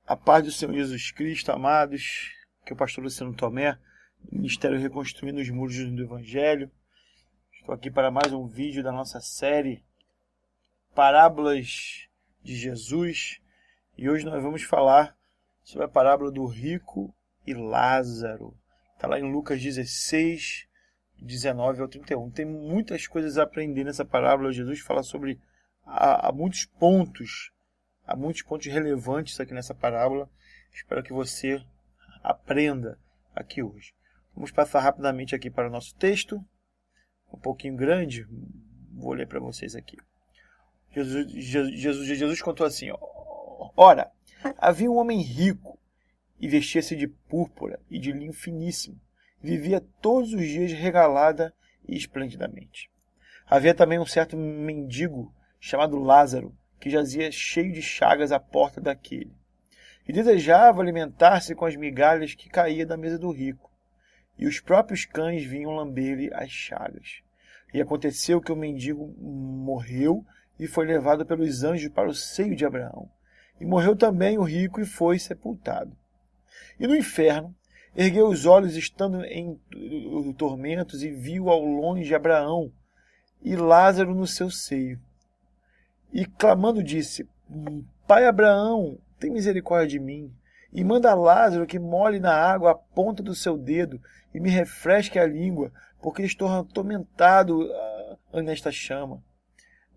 A paz do Senhor Jesus Cristo, amados, que é o pastor Luciano Tomé, Ministério Reconstruindo os Muros do Evangelho. Estou aqui para mais um vídeo da nossa série Parábolas de Jesus. E hoje nós vamos falar sobre a parábola do rico e Lázaro. Está lá em Lucas 16, 19 ao 31. Tem muitas coisas a aprender nessa parábola. Jesus fala sobre há muitos pontos relevantes aqui nessa parábola. Espero que você aprenda aqui hoje. Vamos passar rapidamente aqui para o nosso texto. Um pouquinho grande, vou ler para vocês aqui. Jesus contou assim: Ora, havia um homem rico e vestia-se de púrpura e de linho finíssimo, e vivia todos os dias regalada e esplendidamente. Havia também um certo mendigo chamado Lázaro, que jazia cheio de chagas à porta daquele, e desejava alimentar-se com as migalhas que caía da mesa do rico, e os próprios cães vinham lamber-lhe as chagas. E aconteceu que o mendigo morreu e foi levado pelos anjos para o seio de Abraão. E morreu também o rico e foi sepultado. E no inferno ergueu os olhos, estando em tormentos, e viu ao longe Abraão e Lázaro no seu seio. E clamando disse: Pai Abraão, tem misericórdia de mim, e manda Lázaro que molhe na água a ponta do seu dedo e me refresque a língua, porque estou atormentado nesta chama.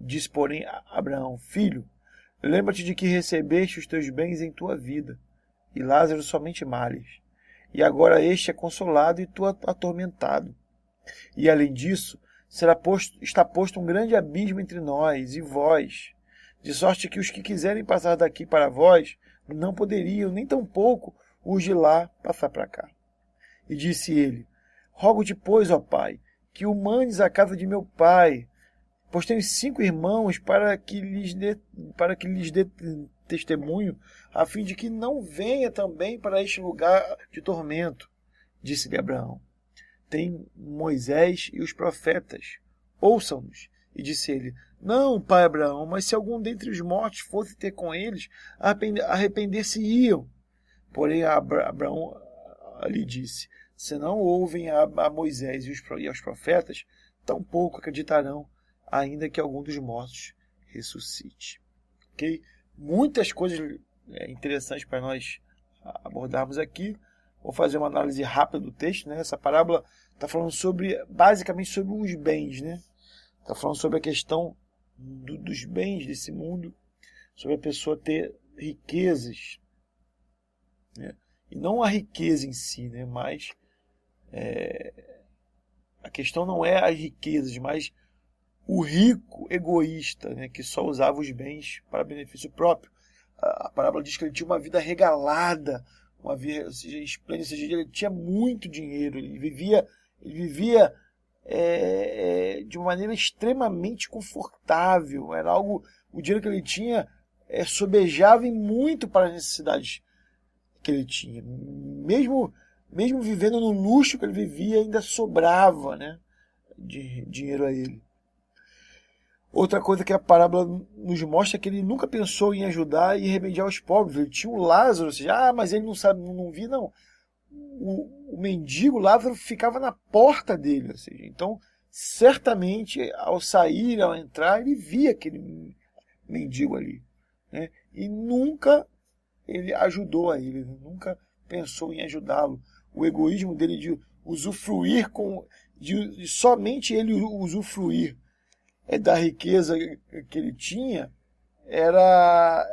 Disse, porém, Abraão: Filho, lembra-te de que recebeste os teus bens em tua vida, e Lázaro somente males. E agora este é consolado e tu atormentado. E além disso, está posto um grande abismo entre nós e vós, de sorte que os que quiserem passar daqui para vós não poderiam, nem tampouco os de lá passar para cá. E disse ele: Rogo-te, pois, ó Pai, que o mandes à casa de meu pai, pois tenho 5 irmãos, para que lhes dê testemunho, a fim de que não venha também para este lugar de tormento. Disse-lhe Abraão: Tem Moisés e os profetas, ouçam-nos. E disse ele: Não, pai Abraão, mas se algum dentre os mortos fosse ter com eles, arrepender-se-iam. Porém Abraão lhe disse: Se não ouvem a Moisés e aos profetas, tampouco acreditarão, ainda que algum dos mortos ressuscite. Ok? Muitas coisas interessantes para nós abordarmos aqui. Vou fazer uma análise rápida do texto, né? Essa parábola está falando basicamente sobre os bens, né? Está falando sobre a questão dos bens desse mundo, sobre a pessoa ter riquezas, né? E não a riqueza em si, né? Mas a questão não é as riquezas, mas o rico egoísta, né? Que só usava os bens para benefício próprio. A parábola diz que ele tinha uma vida regalada, uma vida, ou seja, esplêndida, ou seja, ele tinha muito dinheiro, ele vivia de uma maneira extremamente confortável. Era algo, o dinheiro que ele tinha sobejava em muito para as necessidades que ele tinha. Mesmo vivendo no luxo que ele vivia, ainda sobrava, né, de dinheiro a ele. Outra coisa que a parábola nos mostra é que ele nunca pensou em ajudar e remediar os pobres. Ele tinha o Lázaro, ou seja, mas ele não sabe, não via, não. O mendigo Lázaro ficava na porta dele, ou seja, então certamente ao sair, ao entrar, ele via aquele mendigo ali, né? E nunca ele ajudou a ele, nunca pensou em ajudá-lo. O egoísmo dele de usufruir de somente ele usufruir da riqueza que ele tinha era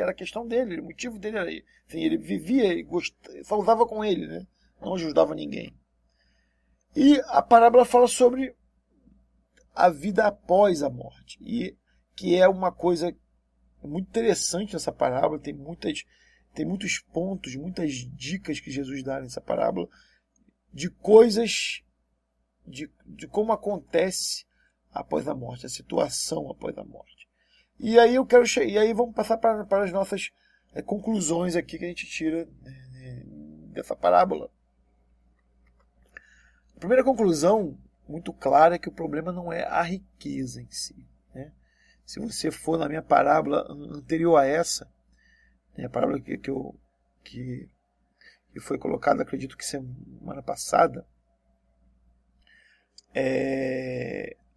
a questão dele, o motivo dele era assim, ele vivia e só usava com ele, né? Não ajudava ninguém. E a parábola fala sobre a vida após a morte, e que é uma coisa muito interessante nessa parábola. Tem muitos pontos, muitas dicas que Jesus dá nessa parábola de coisas, de como acontece após a morte, a situação após a morte. E aí vamos passar para as nossas conclusões aqui que a gente tira dessa parábola. A primeira conclusão muito clara é que o problema não é a riqueza em si, né? Se você for na minha parábola anterior a essa, a parábola que foi colocada, acredito que semana passada,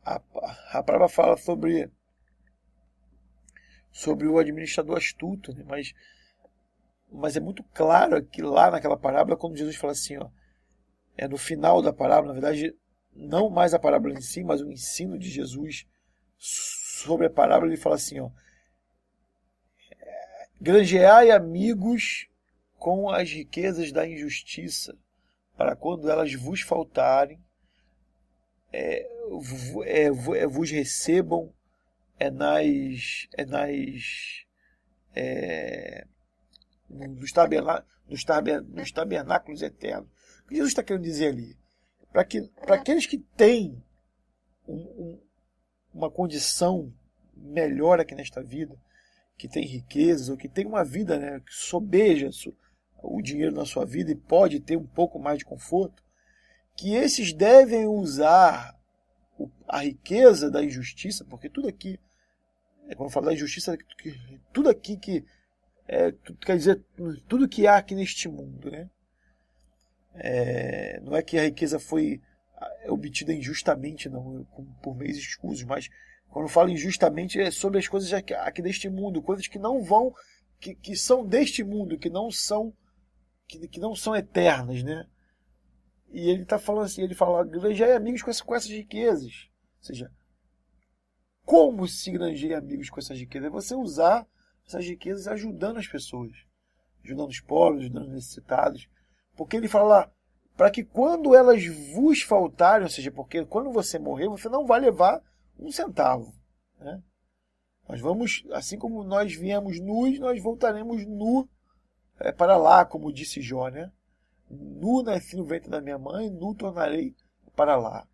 a parábola fala sobre o administrador astuto, né? Mas é muito claro que lá naquela parábola, quando Jesus fala assim, ó, no final da parábola, na verdade, não mais a parábola em si, mas o ensino de Jesus sobre a parábola, ele fala assim, ó, granjeai amigos com as riquezas da injustiça, para quando elas vos faltarem, vos recebam nos tabernáculos eternos. O que Jesus está querendo dizer ali? Para aqueles que têm uma condição melhor aqui nesta vida, que tem riquezas, ou que tem uma vida, né, que sobeja o dinheiro na sua vida e pode ter um pouco mais de conforto, que esses devem usar a riqueza da injustiça, porque tudo aqui, quando eu falo da injustiça, tudo aqui quer dizer, tudo que há aqui neste mundo, né? Não é que a riqueza foi obtida injustamente, não, por meios escusos, mas quando eu falo injustamente é sobre as coisas aqui deste mundo, coisas que não vão, que são deste mundo, que não são eternas, né? E ele está falando assim, ele fala, granjeia amigos com essas riquezas. Ou seja, como se granjeia amigos com essas riquezas? É você usar essas riquezas ajudando as pessoas, ajudando os pobres, ajudando os necessitados. Porque ele fala lá, para que quando elas vos faltarem, ou seja, porque quando você morrer, você não vai levar um centavo, né? Nós vamos, assim como nós viemos nus, nós voltaremos nu para lá, como disse Jó, né? Nu nasci no ventre da minha mãe, nu tornarei para lá.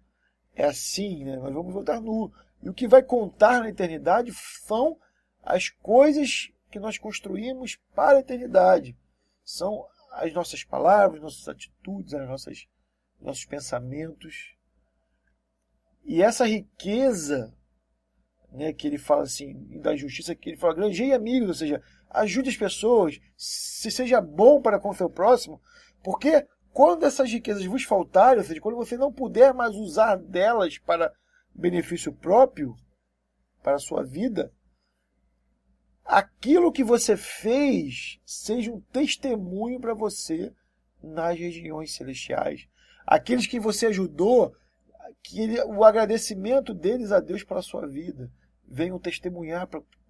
É assim, né? Nós vamos voltar nu. E o que vai contar na eternidade são as coisas que nós construímos para a eternidade. São as nossas palavras, nossas atitudes, nossos pensamentos. E essa riqueza, né, que ele fala assim, da justiça, que ele fala, granjeie amigos, ou seja, ajude as pessoas, se seja bom para com o seu próximo, porque quando essas riquezas vos faltarem, ou seja, quando você não puder mais usar delas para benefício próprio, para a sua vida, aquilo que você fez seja um testemunho para você nas regiões celestiais. Aqueles que você ajudou, o agradecimento deles a Deus pela sua vida venham testemunhar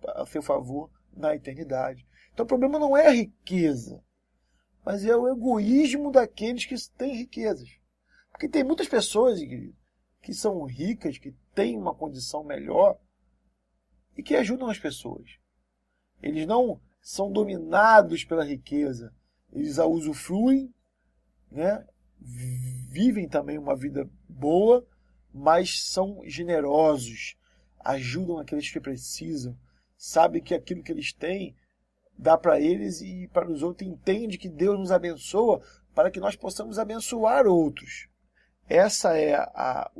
a seu favor na eternidade. Então o problema não é a riqueza, mas é o egoísmo daqueles que têm riquezas. Porque tem muitas pessoas que são ricas, que têm uma condição melhor e que ajudam as pessoas. Eles não são dominados pela riqueza. Eles a usufruem, né? Vivem também uma vida boa, mas são generosos, ajudam aqueles que precisam, sabem que aquilo que eles têm dá para eles e para os outros, entende que Deus nos abençoa para que nós possamos abençoar outros. Essa é a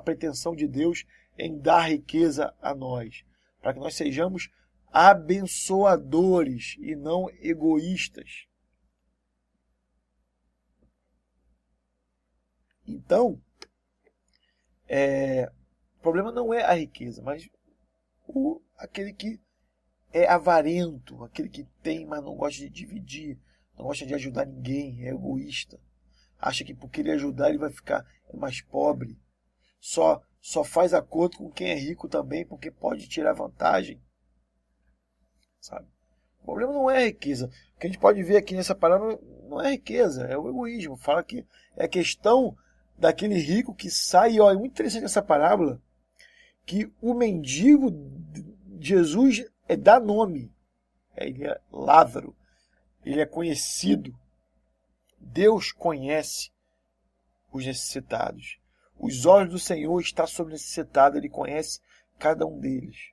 pretensão de Deus em dar riqueza a nós, para que nós sejamos abençoadores e não egoístas. Então, o problema não é a riqueza, mas aquele que é avarento, aquele que tem, mas não gosta de dividir, não gosta de ajudar ninguém, é egoísta. Acha que por querer ajudar ele vai ficar mais pobre. Só faz acordo com quem é rico também, porque pode tirar vantagem. Sabe? O problema não é a riqueza. O que a gente pode ver aqui nessa parábola não é a riqueza, é o egoísmo. Fala que é a questão daquele rico que sai. Ó, é muito interessante essa parábola, que o mendigo Jesus dá nome. Ele é Lázaro. Ele é conhecido. Deus conhece os necessitados. Os olhos do Senhor estão sobre o necessitado. Ele conhece cada um deles.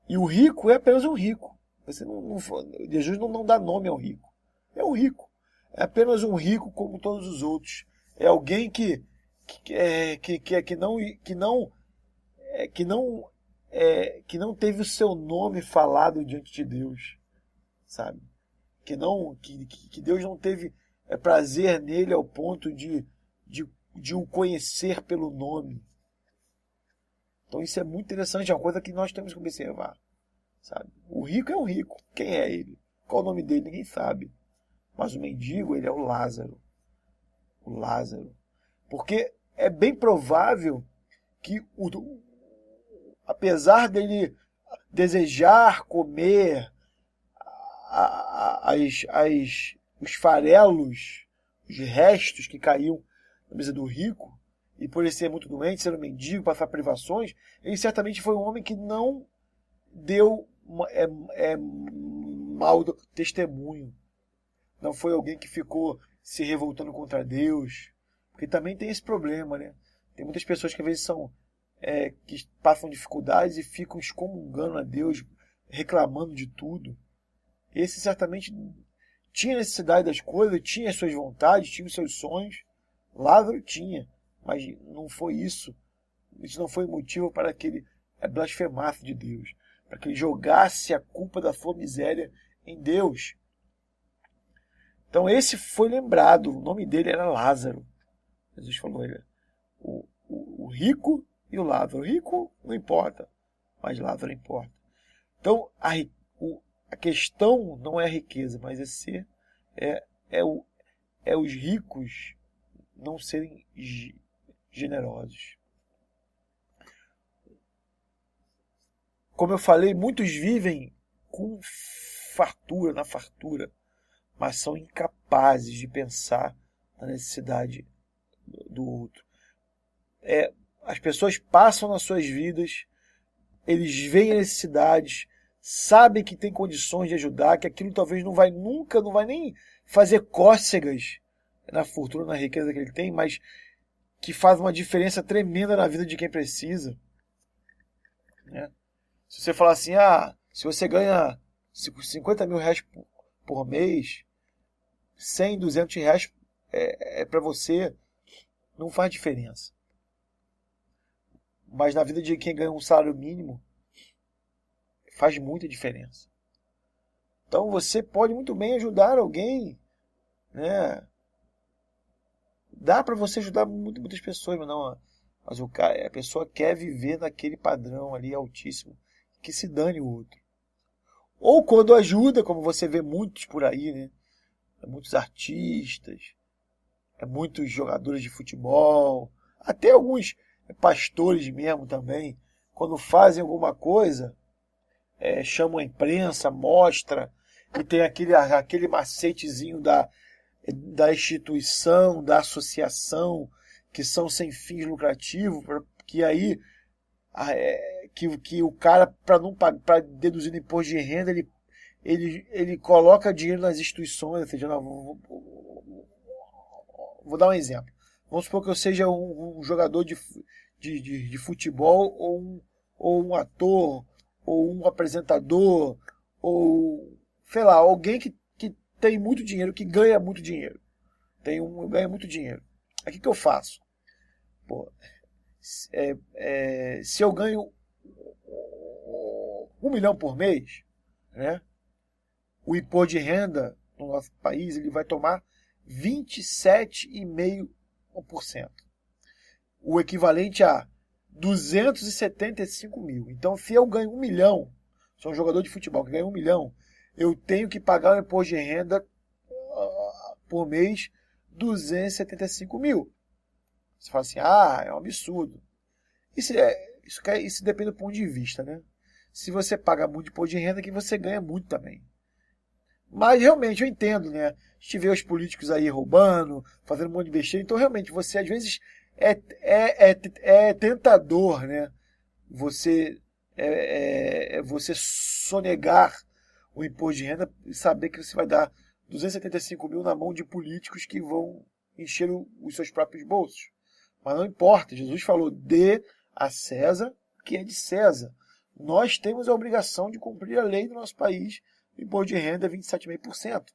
E o rico é apenas um rico. Jesus não dá nome ao rico. É um rico. É apenas um rico como todos os outros. É alguém que não que não teve o seu nome falado diante de Deus, sabe? Que Deus não teve prazer nele ao ponto de o conhecer pelo nome. Então isso é muito interessante, é uma coisa que nós temos que observar, sabe? O rico é um rico. Quem é ele? Qual o nome dele? Ninguém sabe. Mas o mendigo, ele é o Lázaro. O Lázaro. Porque é bem provável que, apesar dele desejar comer os farelos, os restos que caíam na mesa do rico, e por ele ser muito doente, ser um mendigo, passar privações, ele certamente foi um homem que não deu mau testemunho. Não foi alguém que ficou se revoltando contra Deus. Porque também tem esse problema, né? Tem muitas pessoas que às vezes que passam dificuldades e ficam excomungando a Deus, reclamando de tudo. Esse certamente tinha necessidade das coisas, tinha as suas vontades, tinha os seus sonhos. Lázaro tinha, mas não foi isso. Isso não foi motivo para que ele blasfemasse de Deus, para que ele jogasse a culpa da sua miséria em Deus. Então esse foi lembrado, o nome dele era Lázaro. Jesus falou, o rico e o Lázaro. O rico não importa, mas Lázaro importa. Então a questão não é a riqueza, mas é os ricos não serem generosos. Como eu falei, muitos vivem com fartura, na fartura, mas são incapazes de pensar na necessidade do outro. As pessoas passam nas suas vidas, eles veem necessidades, sabem que tem condições de ajudar, que aquilo talvez não vai nem fazer cócegas na fortuna, na riqueza que ele tem, mas que faz uma diferença tremenda na vida de quem precisa. Né? Se você falar assim, se você ganha 50 mil reais por mês, 100, 200 reais para você, não faz diferença. Mas na vida de quem ganha um salário mínimo, faz muita diferença. Então você pode muito bem ajudar alguém, né? Dá para você ajudar muitas pessoas, mas a pessoa quer viver naquele padrão ali altíssimo, que se dane o outro. Ou quando ajuda, como você vê muitos por aí, né? Muitos artistas, muitos jogadores de futebol, até alguns pastores mesmo também, quando fazem alguma coisa, chamam a imprensa, mostra, e tem aquele macetezinho da instituição, da associação, que são sem fins lucrativos, que aí que o cara, para deduzir no imposto de renda, ele coloca dinheiro nas instituições, ou seja, vou dar um exemplo. Vamos supor que eu seja um jogador de futebol, ou um ator, ou um apresentador, ou, sei lá, alguém que tem muito dinheiro, que ganha muito dinheiro. Ganha muito dinheiro. Aí o que eu faço? Se eu ganho 1 milhão por mês, né? O imposto de renda no nosso país ele vai tomar 27,5%. O equivalente a 275 mil. Então, se eu ganho 1 milhão, sou um jogador de futebol que ganha 1 milhão, eu tenho que pagar o imposto de renda por mês 275 mil. Você fala assim, é um absurdo. Isso depende do ponto de vista, né? Se você paga muito imposto de renda, que você ganha muito também. Mas realmente eu entendo, né? A gente vê os políticos aí roubando, fazendo um monte de besteira. Então realmente você às vezes é tentador, né? Você sonegar o imposto de renda e saber que você vai dar 275 mil na mão de políticos que vão encher os seus próprios bolsos. Mas não importa, Jesus falou, dê a César o que é de César. Nós temos a obrigação de cumprir a lei do nosso país. O imposto de renda é 27,5%.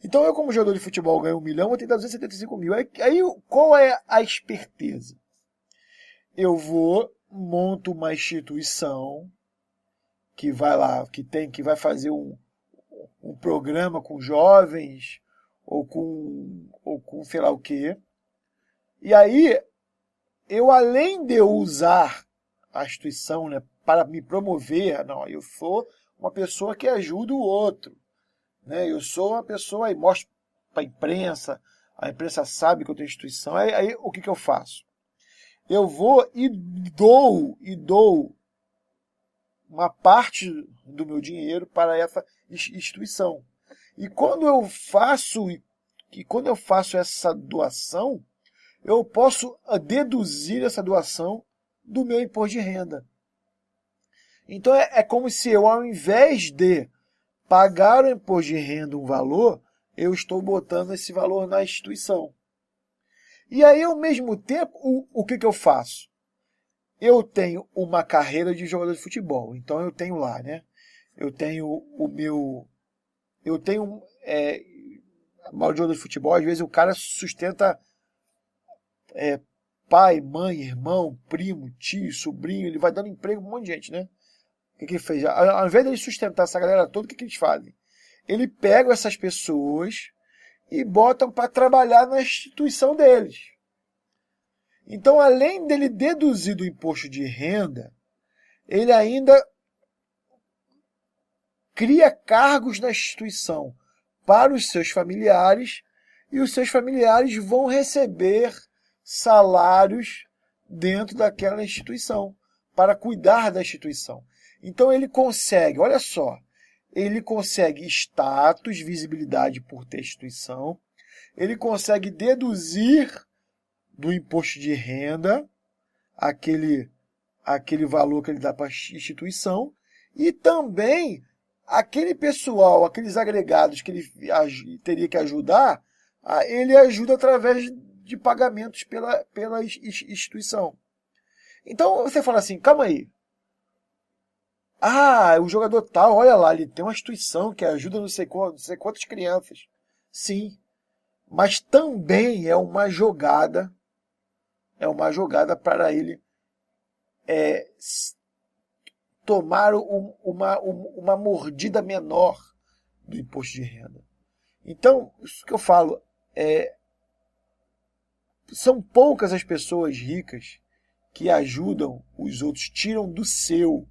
Então eu, como jogador de futebol, ganho 1 milhão, vou ter que dar 275 mil. Aí qual é a esperteza? eu vou, monto uma instituição que vai lá, que vai fazer um programa com jovens ou com sei lá o quê. E aí, eu além de eu usar a instituição, né, para me promover, não, eu sou uma pessoa que ajuda o outro, né? Eu sou uma pessoa e mostro para a imprensa sabe que eu tenho instituição. Aí o que eu faço? Eu vou e dou uma parte do meu dinheiro para essa instituição. E quando eu faço essa doação, eu posso deduzir essa doação do meu imposto de renda. Então é como se eu, ao invés de pagar o imposto de renda um valor, eu estou botando esse valor na instituição. E aí, ao mesmo tempo, o que eu faço? Eu tenho uma carreira de jogador de futebol. Então eu tenho lá, né? Eu tenho o meu. Eu tenho. Mal de jogador de futebol, às vezes o cara sustenta pai, mãe, irmão, primo, tio, sobrinho, ele vai dando emprego a um monte de gente, né? O que ele fez? Ao invés de ele sustentar essa galera toda, o que eles fazem? Ele pega essas pessoas e botam para trabalhar na instituição deles. Então, além dele deduzir do imposto de renda, ele ainda cria cargos na instituição para os seus familiares e os seus familiares vão receber salários dentro daquela instituição para cuidar da instituição. Então ele consegue, olha só, ele consegue status, visibilidade por ter instituição, ele consegue deduzir do imposto de renda aquele valor que ele dá para a instituição e também aquele pessoal, aqueles agregados que ele teria que ajudar, ele ajuda através de pagamentos pela instituição. Então você fala assim, calma aí. O jogador tal, olha lá, ele tem uma instituição que ajuda não sei quantas crianças. Sim, mas também é uma jogada para ele tomar uma mordida menor do imposto de renda. Então, isso que eu falo, são poucas as pessoas ricas que ajudam os outros, tiram do seu,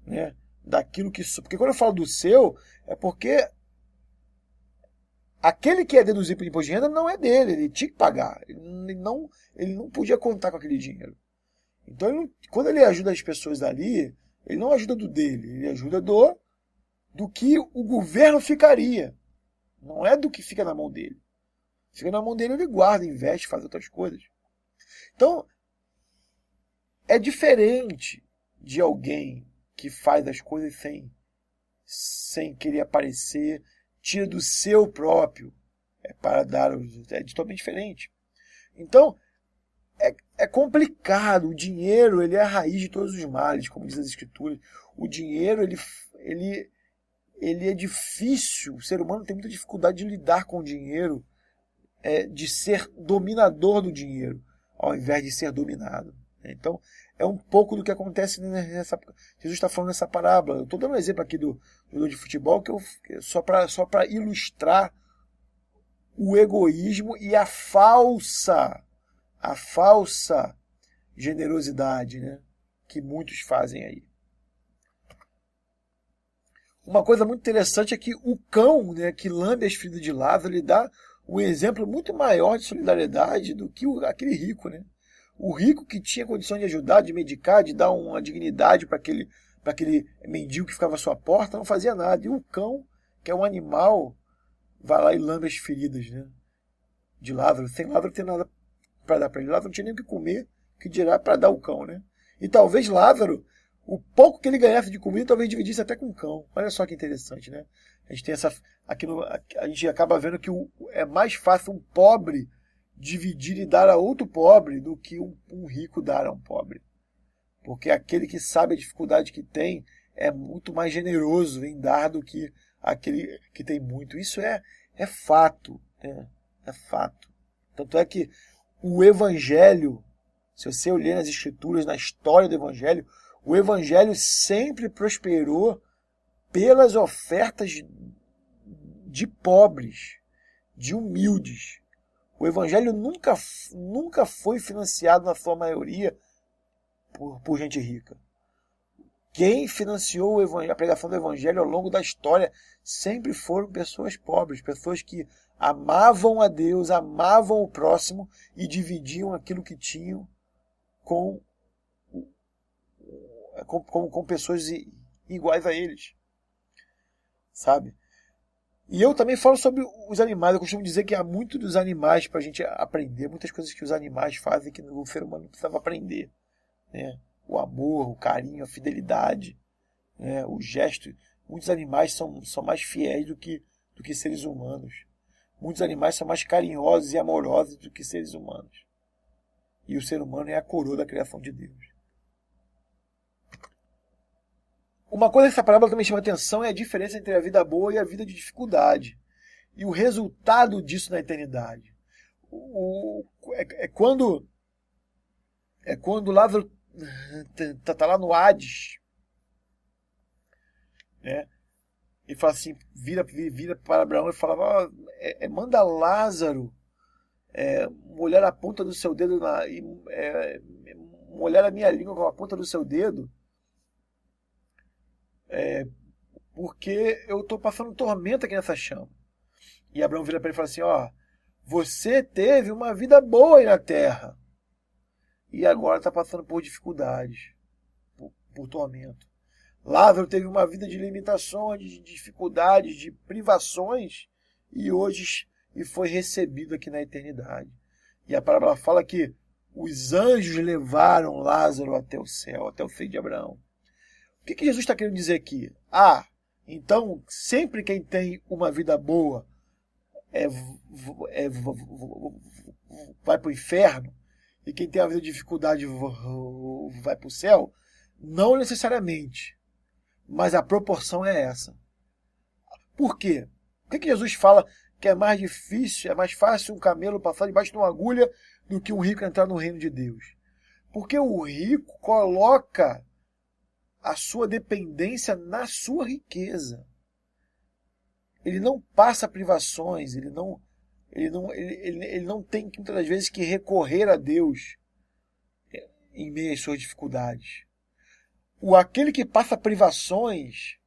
né? Daquilo que... Porque quando eu falo do seu, é porque aquele que é deduzido pelo imposto de renda não é dele, ele tinha que pagar. Ele não podia contar com aquele dinheiro. Então, quando ele ajuda as pessoas ali, ele não ajuda do dele, ele ajuda do que o governo ficaria. Não é do que fica na mão dele. Fica na mão dele, ele guarda, investe, faz outras coisas. Então, é diferente de alguém que faz as coisas sem querer aparecer, tira do seu próprio para dar. É totalmente diferente. Então, é complicado. O dinheiro, ele é a raiz de todos os males, como diz as escrituras. O dinheiro, ele é difícil. O ser humano tem muita dificuldade de lidar com o dinheiro, de ser dominador do dinheiro, ao invés de ser dominado. Então, é um pouco do que acontece nessa... Jesus está falando nessa parábola. Eu estou dando um exemplo aqui do jogador de futebol, só para ilustrar o egoísmo e a falsa generosidade, né, que muitos fazem aí. Uma coisa muito interessante é que o cão, né, que lambe as feridas de Lázaro, ele dá um exemplo muito maior de solidariedade do que aquele rico, né? O rico que tinha condição de ajudar, de medicar, de dar uma dignidade para aquele mendigo que ficava à sua porta, não fazia nada. E o cão, que é um animal, vai lá e lambe as feridas, né, de Lázaro. Sem Lázaro não tem nada para dar para ele. Lázaro não tinha nem o que comer, que dirá para dar o cão, né? E talvez Lázaro, o pouco que ele ganhasse de comida, talvez dividisse até com o cão. Olha só que interessante, né? A gente tem a gente acaba vendo que é mais fácil um pobre dividir e dar a outro pobre do que um rico dar a um pobre. Porque aquele que sabe a dificuldade que tem é muito mais generoso em dar do que aquele que tem muito. Isso é fato, né? É fato. Tanto é que o evangelho Se você olhar nas escrituras, na história do Evangelho, o Evangelho sempre prosperou pelas ofertas de pobres, de humildes. O Evangelho nunca foi financiado, na sua maioria, por gente rica. Quem financiou a pregação do Evangelho ao longo da história sempre foram pessoas pobres, pessoas que amavam a Deus, amavam o próximo e dividiam aquilo que tinham com pessoas iguais a eles. Sabe? E eu também falo sobre os animais. Eu costumo dizer que há muito dos animais para a gente aprender, muitas coisas que os animais fazem que o ser humano precisava aprender. Né? O amor, o carinho, a fidelidade, né? O gesto. Muitos animais são mais fiéis do que seres humanos. Muitos animais são mais carinhosos e amorosos do que seres humanos. E o ser humano é a coroa da criação de Deus. Uma coisa que essa parábola também chama atenção é a diferença entre a vida boa e a vida de dificuldade. E o resultado disso na eternidade. É quando Lázaro está lá no Hades, né? E fala assim, vira para Abraão e fala, manda Lázaro molhar a ponta do seu dedo, molhar a minha língua com a ponta do seu dedo, porque eu estou passando tormenta aqui nessa chama. E Abraão vira para ele e fala assim, você teve uma vida boa aí na terra, e agora está passando por dificuldades, por tormento. Lázaro teve uma vida de limitações, de dificuldades, de privações, e foi recebido aqui na eternidade. E a parábola fala que os anjos levaram Lázaro até o céu, até o seio de Abraão. O que Jesus está querendo dizer aqui? Então, sempre quem tem uma vida boa vai para o inferno, e quem tem uma vida de dificuldade vai para o céu? Não necessariamente. Mas a proporção é essa. Por quê? Por que Jesus fala que é mais difícil, é mais fácil um camelo passar debaixo de uma agulha do que um rico entrar no reino de Deus? Porque o rico coloca a sua dependência na sua riqueza. Ele não passa privações, ele não tem muitas das vezes que recorrer a Deus em meio às suas dificuldades. Aquele que passa privações,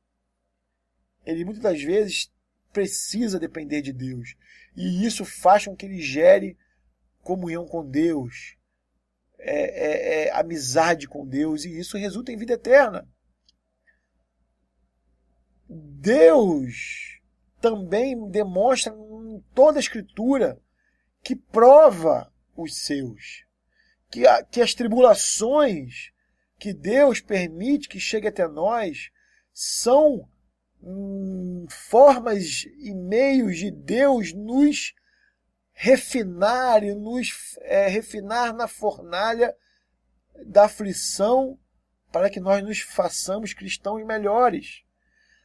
ele muitas das vezes precisa depender de Deus. E isso faz com que ele gere comunhão com Deus, amizade com Deus, e isso resulta em vida eterna. Deus também demonstra em toda a Escritura que prova os seus, que as tribulações que Deus permite que chegue até nós são formas e meios de Deus nos refinar e nos refinar na fornalha da aflição para que nós nos façamos cristãos melhores.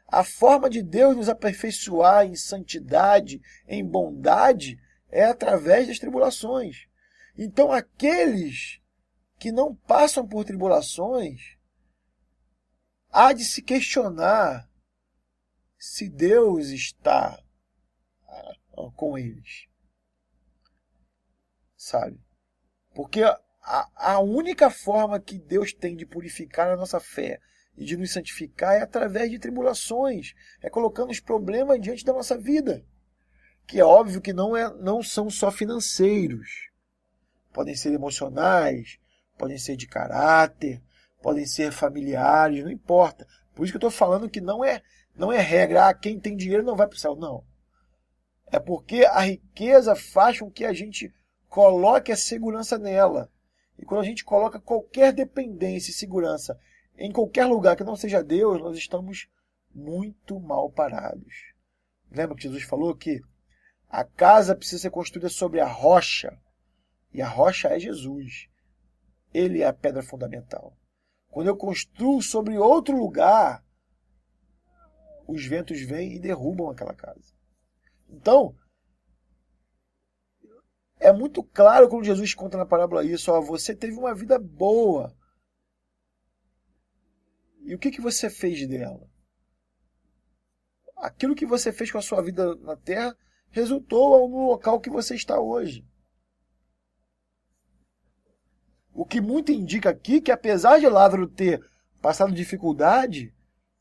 A forma de Deus nos aperfeiçoar em santidade, em bondade, é através das tribulações. Então, aqueles que não passam por tribulações, há de se questionar se Deus está com eles. Sabe? Porque a única forma que Deus tem de purificar a nossa fé e de nos santificar é através de tribulações, é colocando os problemas diante da nossa vida, que é óbvio que não são só financeiros, podem ser emocionais, podem ser de caráter, podem ser familiares, não importa. Por isso que eu estou falando que não é regra, quem tem dinheiro não vai para o céu, não. É porque a riqueza faz com que a gente coloque a segurança nela. E quando a gente coloca qualquer dependência e segurança em qualquer lugar que não seja Deus, nós estamos muito mal parados. Lembra que Jesus falou que a casa precisa ser construída sobre a rocha, e a rocha é Jesus. Ele é a pedra fundamental. Quando eu construo sobre outro lugar, os ventos vêm e derrubam aquela casa. Então, é muito claro quando Jesus conta na parábola isso, ó, você teve uma vida boa. E o que você fez dela? Aquilo que você fez com a sua vida na terra resultou no local que você está hoje. O que muito indica aqui que, apesar de Lázaro ter passado dificuldade,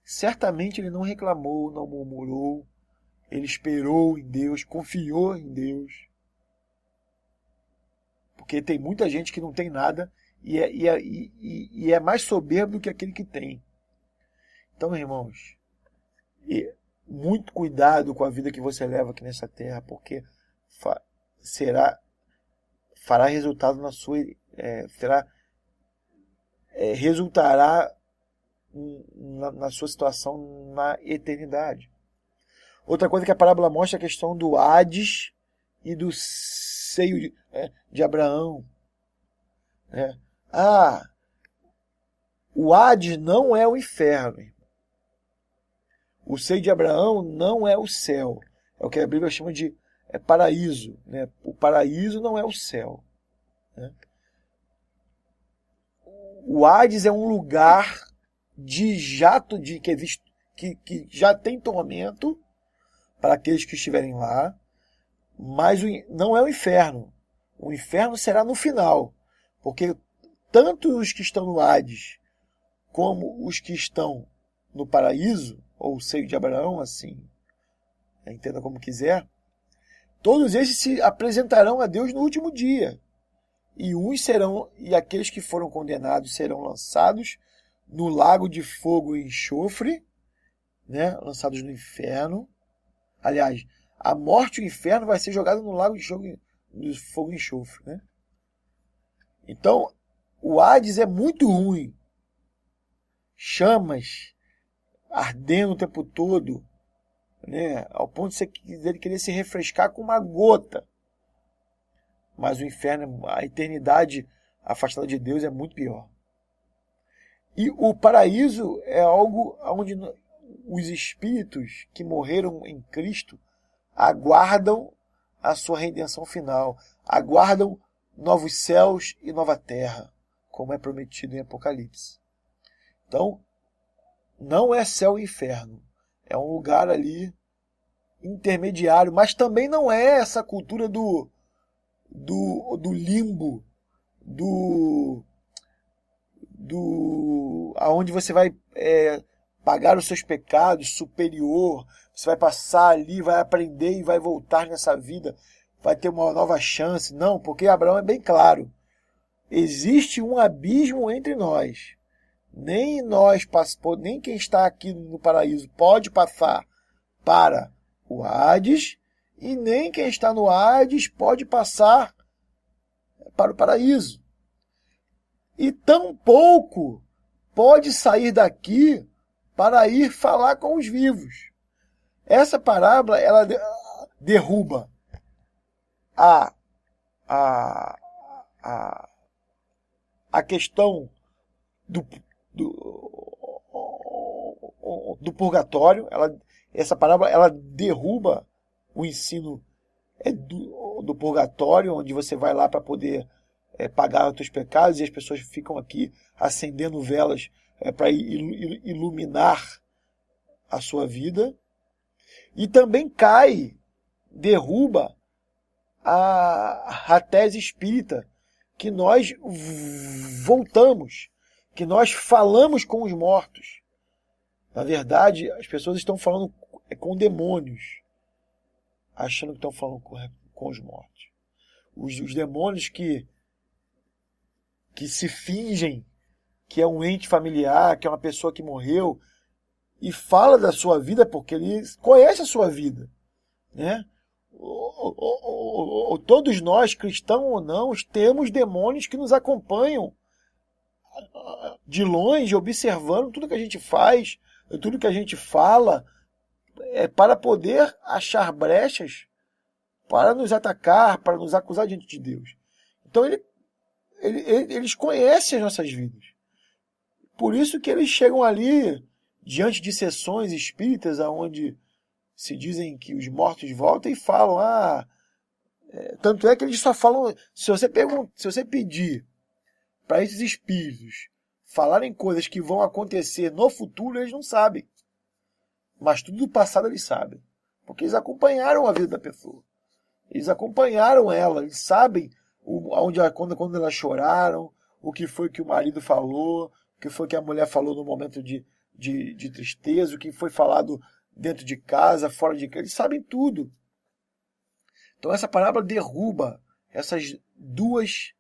certamente ele não reclamou, não murmurou, ele esperou em Deus, confiou em Deus. Porque tem muita gente que não tem nada e é mais soberbo do que aquele que tem. Então, irmãos, muito cuidado com a vida que você leva aqui nessa terra, porque fará resultado na sua... resultará na sua situação na eternidade. Outra coisa que a parábola mostra é a questão do Hades e do seio de Abraão. O Hades não é o inferno. O seio de Abraão não é o céu. É o que a Bíblia chama de paraíso. O paraíso não é o céu. O Hades é um lugar de jato que já tem tormento para aqueles que estiverem lá, mas não é o inferno. O inferno será no final, porque tanto os que estão no Hades como os que estão no paraíso, ou o seio de Abraão, assim, entenda como quiser, todos esses se apresentarão a Deus no último dia. E aqueles que foram condenados serão lançados no lago de fogo e enxofre, lançados no inferno. Aliás, a morte e o inferno vai ser jogado no lago de fogo e enxofre. Então, o Hades é muito ruim. Chamas ardendo o tempo todo, ao ponto de ele querer se refrescar com uma gota. Mas o inferno, a eternidade afastada de Deus é muito pior. E o paraíso é algo onde os espíritos que morreram em Cristo aguardam a sua redenção final, aguardam novos céus e nova terra, como é prometido em Apocalipse. Então, não é céu e inferno, é um lugar ali intermediário, mas também não é essa cultura do limbo, aonde você vai pagar os seus pecados superior, você vai passar ali, vai aprender e vai voltar nessa vida, vai ter uma nova chance. Não, porque Abraão é bem claro. Existe um abismo entre nós. Nem quem está aqui no paraíso pode passar para o Hades, e nem quem está no Hades pode passar para o paraíso. E tampouco pode sair daqui para ir falar com os vivos. Essa parábola, ela derruba a questão do purgatório. Essa parábola, ela derruba o ensino do purgatório, onde você vai lá para poder pagar os teus pecados, e as pessoas ficam aqui acendendo velas para iluminar a sua vida. E também derruba a tese espírita, que nós voltamos, que nós falamos com os mortos. Na verdade, as pessoas estão falando com demônios, achando que estão falando com os mortos. Os demônios que se fingem que é um ente familiar, que é uma pessoa que morreu, e fala da sua vida porque ele conhece a sua vida. Todos nós, cristãos ou não, temos demônios que nos acompanham de longe, observando tudo que a gente faz, tudo que a gente fala, para poder achar brechas para nos atacar, para nos acusar diante de Deus. Então eles conhecem as nossas vidas. Por isso que eles chegam ali diante de sessões espíritas onde se dizem que os mortos voltam e falam: Tanto é que eles só falam, se você pedir para esses espíritos falarem coisas que vão acontecer no futuro, eles não sabem. Mas tudo do passado eles sabem. Porque eles acompanharam a vida da pessoa. Eles acompanharam ela, eles sabem quando elas choraram, o que foi que o marido falou, o que foi que a mulher falou no momento de tristeza, o que foi falado dentro de casa, fora de casa. Eles sabem tudo. Então essa parábola derruba essas duas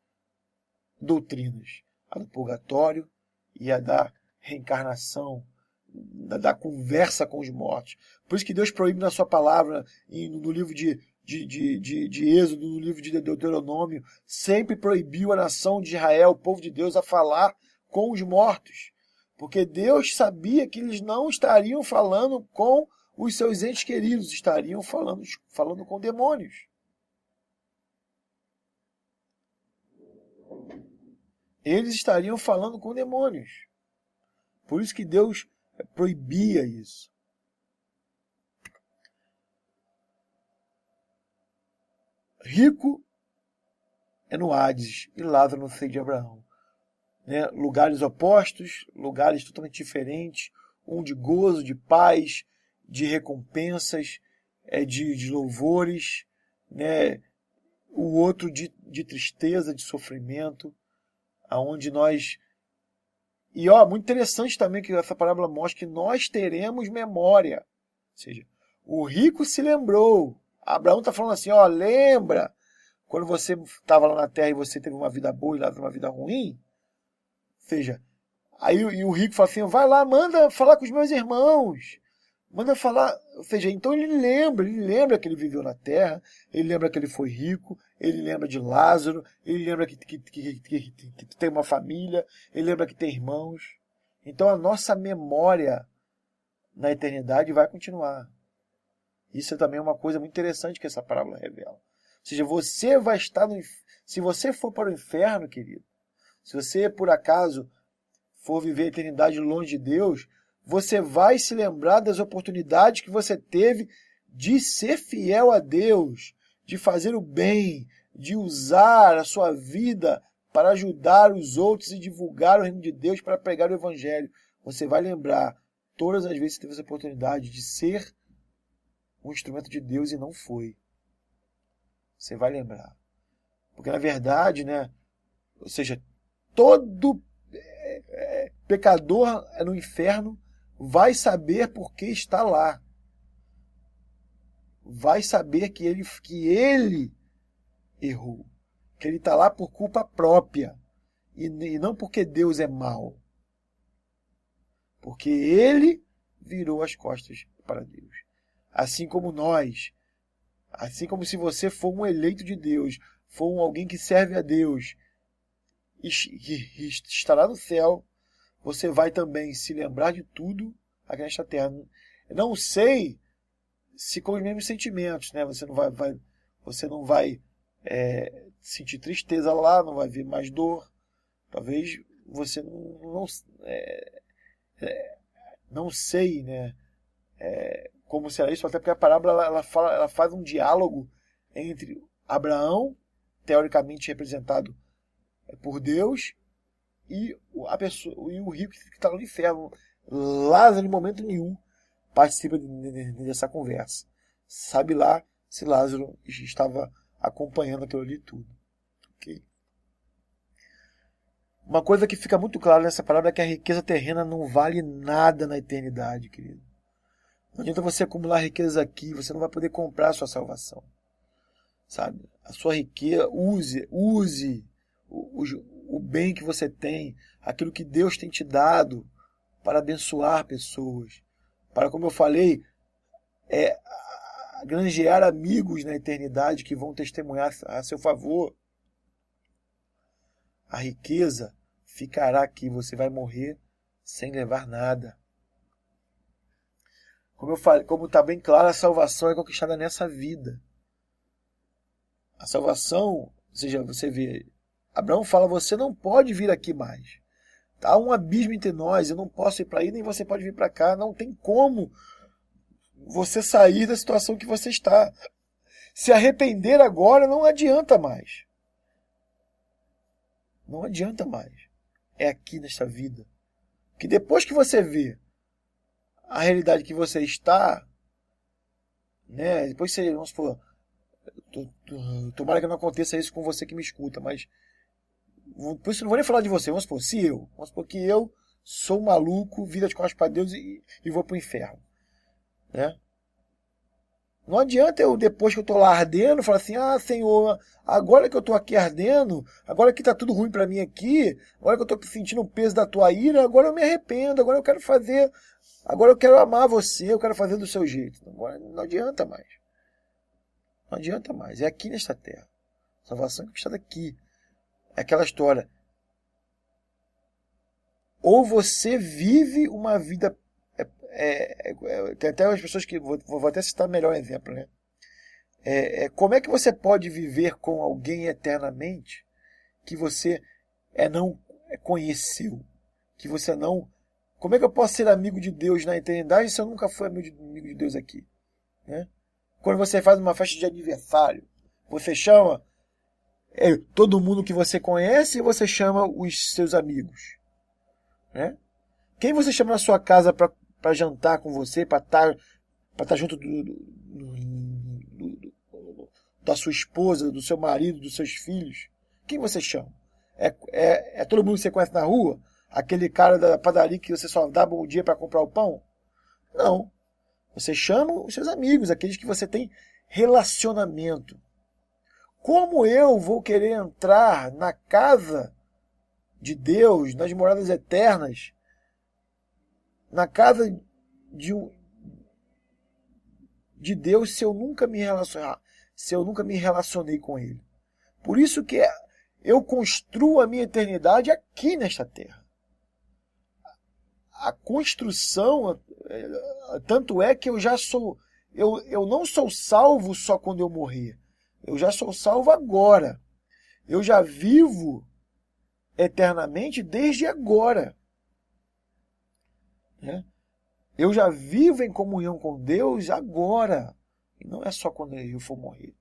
doutrinas, a do purgatório e a da reencarnação, da conversa com os mortos. Por isso que Deus proíbe na sua palavra, no livro de Êxodo, no livro de Deuteronômio, sempre proibiu a nação de Israel, o povo de Deus, a falar com os mortos. Porque Deus sabia que eles não estariam falando com os seus entes queridos, estariam falando com demônios. Eles estariam falando com demônios. Por isso que Deus proibia isso. Rico é no Hades e Lázaro no seio de Abraão. Né? Lugares opostos, lugares totalmente diferentes, um de gozo, de paz, de recompensas, de louvores, né? O outro de tristeza, de sofrimento, aonde nós... E muito interessante também que essa parábola mostra que nós teremos memória. Ou seja, o rico se lembrou. Abraão está falando assim, lembra quando você estava lá na terra e você teve uma vida boa e lá teve uma vida ruim? Ou seja, aí o rico fala assim, vai lá, manda falar com os meus irmãos. Manda falar, ou seja, então ele lembra que ele viveu na terra, ele lembra que ele foi rico, ele lembra de Lázaro, ele lembra que tem uma família, ele lembra que tem irmãos. Então a nossa memória na eternidade vai continuar. Isso é também uma coisa muito interessante que essa parábola revela. Ou seja, você vai estar se você for para o inferno, querido, se você por acaso for viver a eternidade longe de Deus, você vai se lembrar das oportunidades que você teve de ser fiel a Deus, de fazer o bem, de usar a sua vida para ajudar os outros e divulgar o reino de Deus, para pregar o evangelho. Você vai lembrar todas as vezes que teve essa oportunidade de ser um instrumento de Deus e não foi. Você vai lembrar. Porque na verdade, né, ou seja, todo pecador no inferno vai saber por que está lá. Vai saber que ele errou. Que ele está lá por culpa própria. E não porque Deus é mau. Porque ele virou as costas para Deus. Assim como nós. Assim como se você for um eleito de Deus. For alguém que serve a Deus. E estará no céu. Você vai também se lembrar de tudo aqui nesta terra. Não sei se com os mesmos sentimentos, né? Você não vai sentir tristeza lá, não vai ver mais dor. Talvez você não sei, né? Como será isso? Até porque a parábola ela faz um diálogo entre Abraão, teoricamente representado por Deus, e a pessoa, e o rico que está no inferno. Lázaro, em momento nenhum, participa dessa conversa. Sabe lá se Lázaro estava acompanhando aquilo ali tudo. Okay? Uma coisa que fica muito clara nessa parábola é que a riqueza terrena não vale nada na eternidade, querido. Não adianta você acumular riquezas aqui, você não vai poder comprar a sua salvação. Sabe? A sua riqueza, use o bem que você tem, aquilo que Deus tem te dado para abençoar pessoas. Para, como eu falei, granjear amigos na eternidade que vão testemunhar a seu favor. A riqueza ficará aqui, você vai morrer sem levar nada. Como eu falei, como está bem claro, a salvação é conquistada nessa vida. A salvação, ou seja, você vê, Abraão fala, você não pode vir aqui mais. Há um abismo entre nós, eu não posso ir para aí, nem você pode vir para cá. Não tem como você sair da situação que você está. Se arrepender agora não adianta mais. Não adianta mais. É aqui nesta vida. Que depois que você vê a realidade que você está, né? Depois você, vamos supor, tomara que não aconteça isso com você que me escuta, mas por isso eu não vou nem falar de você, vamos supor que eu sou um maluco, vida de costas para Deus e vou pro inferno, né? Não adianta eu, depois que eu estou lá ardendo, falar assim, Senhor, agora que eu estou aqui ardendo, agora que está tudo ruim para mim aqui, agora que eu estou sentindo o peso da tua ira, agora eu me arrependo, agora eu quero fazer, agora eu quero amar você, eu quero fazer do seu jeito. Agora não adianta mais. Não adianta mais. É aqui nesta terra. Salvação que está daqui. É aquela história. Ou você vive uma vida... tem até as pessoas que... Vou até citar melhor exemplo, né? Como é que você pode viver com alguém eternamente que você não conheceu? Que você não... Como é que eu posso ser amigo de Deus na eternidade se eu nunca fui amigo de Deus aqui? Né? Quando você faz uma festa de aniversário, você chama todo mundo que você conhece e você chama os seus amigos. Né? Quem você chama na sua casa para jantar com você, para estar junto da sua esposa, do seu marido, dos seus filhos? Quem você chama? É todo mundo que você conhece na rua? Aquele cara da padaria que você só dá bom dia para comprar o pão? Não. Você chama os seus amigos, aqueles que você tem relacionamento. Como eu vou querer entrar na casa de Deus, nas moradas eternas, na casa de Deus, se eu nunca me relacionei com Ele? Por isso que eu construo a minha eternidade aqui nesta terra. A construção, tanto é que eu já sou, eu não sou salvo só quando eu morrer. Eu já sou salvo agora. Eu já vivo eternamente desde agora. Né? Eu já vivo em comunhão com Deus agora. E não é só quando eu for morrer.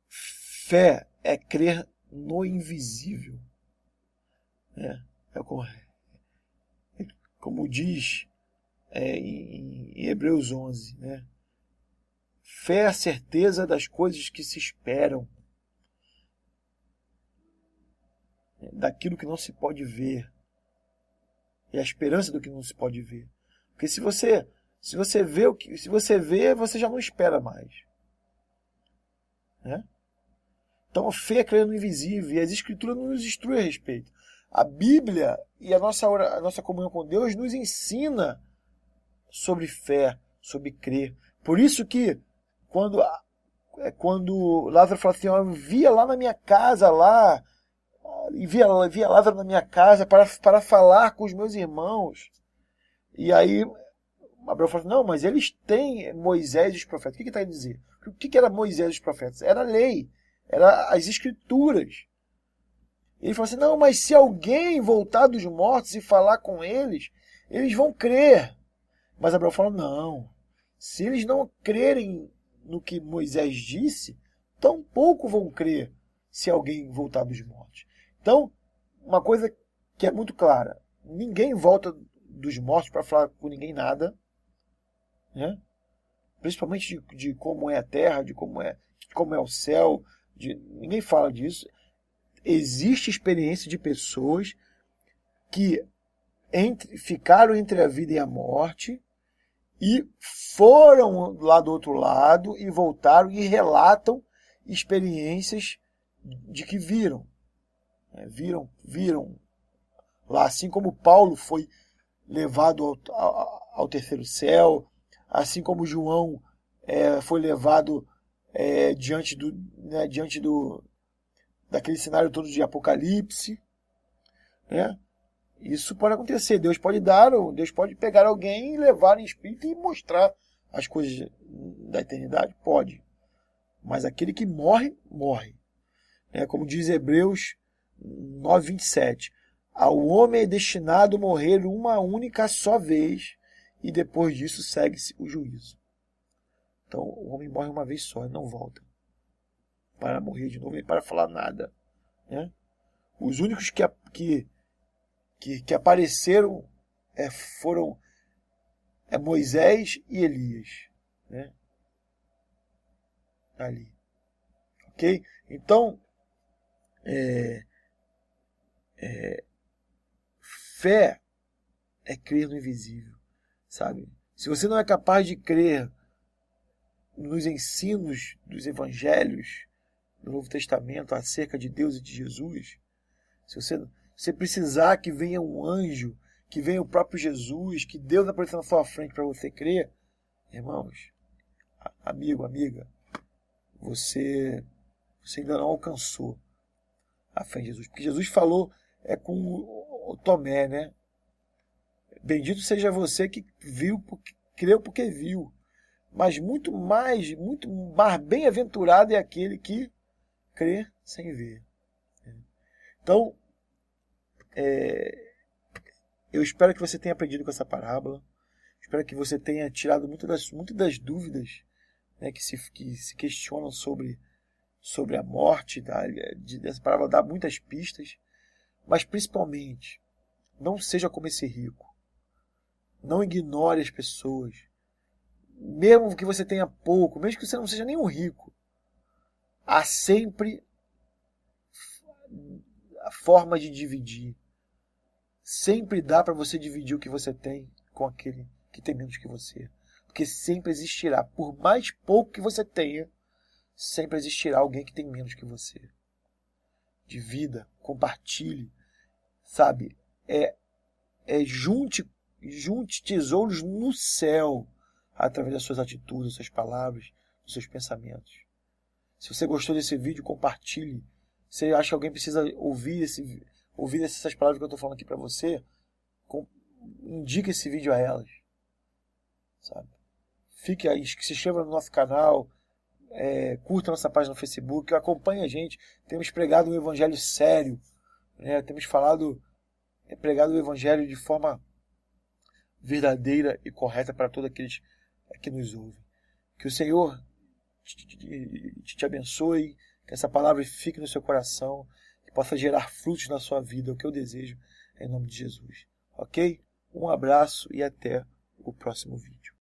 Fé é crer no invisível. Como diz em Hebreus 11, né? Fé é a certeza das coisas que se esperam, daquilo que não se pode ver, e a esperança do que não se pode ver. Porque se você vê, você já não espera mais. Né? Então a fé é crer no invisível, e as Escrituras nos instruem a respeito. A Bíblia e a nossa comunhão com Deus nos ensina sobre fé, sobre crer. Por isso que quando Lázaro fala assim, eu via lá na minha casa, e via Lázaro na minha casa para falar com os meus irmãos. E aí Abraão fala, não, mas eles têm Moisés e os profetas. O que está a dizer? O que era Moisés e os profetas? Era a lei, era as Escrituras. Ele falou assim, não, mas se alguém voltar dos mortos e falar com eles, eles vão crer. Mas Abraão falou, não, se eles não crerem no que Moisés disse, tampouco vão crer se alguém voltar dos mortos. Então, uma coisa que é muito clara, ninguém volta dos mortos para falar com ninguém nada, né? Principalmente de como é a terra, de como é o céu, ninguém fala disso. Existe experiência de pessoas que ficaram entre a vida e a morte e foram lá do outro lado e voltaram e relatam experiências de que viram. Viram lá, assim como Paulo foi levado ao terceiro céu, assim como João foi levado diante daquele cenário todo de Apocalipse, né? Isso pode acontecer. Deus pode pegar alguém e levar em espírito e mostrar as coisas da eternidade, pode. Mas aquele que morre, morre. Como diz Hebreus 9:27, ao homem é destinado morrer uma única só vez, e depois disso segue-se o juízo. Então o homem morre uma vez só e não volta para morrer de novo, nem para falar nada, né? Os únicos que apareceram foram Moisés e Elias, né? Ali. Ok? Então, fé é crer no invisível, sabe? Se você não é capaz de crer nos ensinos dos evangelhos do Novo Testamento acerca de Deus e de Jesus, se você precisar que venha um anjo, que venha o próprio Jesus, que Deus apareça na sua frente para você crer, irmãos, amigo, amiga, você ainda não alcançou a fé em Jesus. Porque Jesus falou com o Tomé, né? Bendito seja você que creu porque viu. Mas muito mais bem-aventurado é aquele que crê sem ver. Então, eu espero que você tenha aprendido com essa parábola. Espero que você tenha tirado muitas das dúvidas, né, que se questionam sobre a morte. Dessa parábola dá muitas pistas. Mas, principalmente, não seja como esse rico. Não ignore as pessoas. Mesmo que você tenha pouco, mesmo que você não seja nenhum rico, há sempre a forma de dividir. Sempre dá para você dividir o que você tem com aquele que tem menos que você. Porque sempre existirá, por mais pouco que você tenha, sempre existirá alguém que tem menos que você. Divida, compartilhe, sabe? Junte tesouros no céu através das suas atitudes, das suas palavras, dos seus pensamentos. Se você gostou desse vídeo, compartilhe. Se acha que alguém precisa ouvir essas palavras que eu estou falando aqui para você, indique esse vídeo a elas, sabe? Fique aí, se inscreva no nosso canal, curta nossa página no Facebook, acompanhe a gente. Temos pregado um evangelho sério, né? Temos pregado o evangelho de forma verdadeira e correta para todos aqueles que nos ouvem. Que o Senhor te abençoe, que essa palavra fique no seu coração, que possa gerar frutos na sua vida, é o que eu desejo, em nome de Jesus. Ok? Um abraço e até o próximo vídeo.